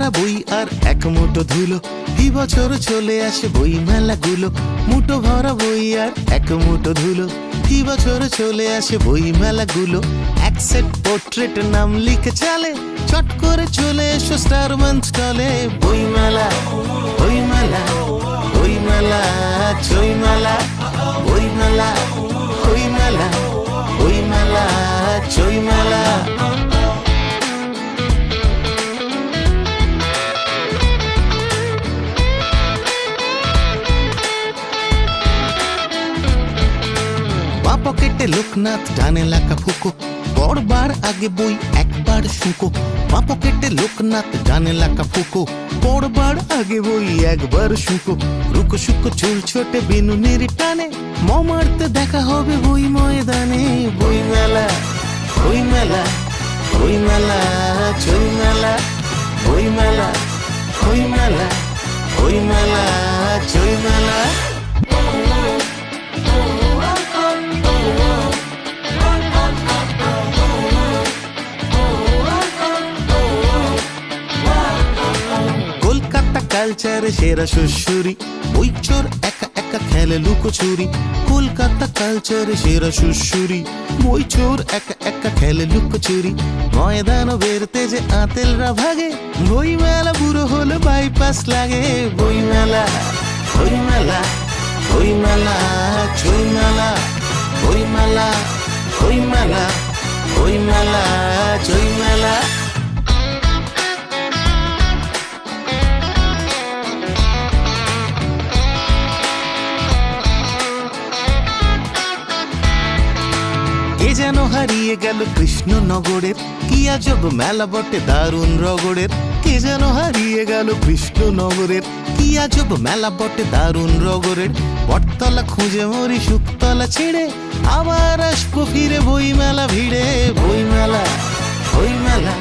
ভরা বই আর এক মুঠো ধুলো, এই বছর চলে আসে বই মেলাগুলো। মুঠো ভরা বই আর এক মুঠো ধুলো, এই বছর চলে আসে বই মেলাগুলো। এক সেট পোর্ট্রেট নাম লিখে চালে, চট করে চলে এসো স্টার মান স্টলে। বই মেলা, বই মেলা, বই মেলা, চই মেলা, বই মেলা, বই মেলা, বই মেলা, চই মেলা। পকেটে লোকনাথ, ডানে লেখা ফুকো, পড়বার আগে বই একবার শুকো। মা পকেটে লোকনাথ, ডানে লেখা ফুকো, পড়বার আগে বই একবার শুকো। রুকো শুকো চুল ছোটে বিনুনির টানে, মারতে দেখা হবে বই ময়দানে। বই মেলা, বই মেলা, বই মেলা, চই মেলা, বই মেলা, বই মেলা, বই মেলা, চই মেলা। কালচারে সেরা সুশুরি, বই চোর একা একা খেলে লুকোচুরি। কলকাতা কালচারে সেরা সুশুরি, বই চোর একা একা খেলে লুকোচুরি। ময়দান বেরতে যে আতেলরা ভাগে, বই মেলা বুড়ো হলে বাইপাস লাগে। বই মেলা, বই মেলা, বই মেলা, চই মেলা, বই মেলা, বই মেলা, বই মেলা, চই মেলা। কে যেন হারিয়ে গেল কৃষ্ণনগরের, কি আজব মেলা বটে দারুণ রগড়ের। কে যেন হারিয়ে গেল কৃষ্ণনগরের, কি আজব মেলা বটে দারুণ রগড়ের। বটতলা খুঁজে মরি শুকতলা ছেড়ে, আবার আসবো ফিরে বই মেলা ভিড়ে। বই মেলা, বই মেলা,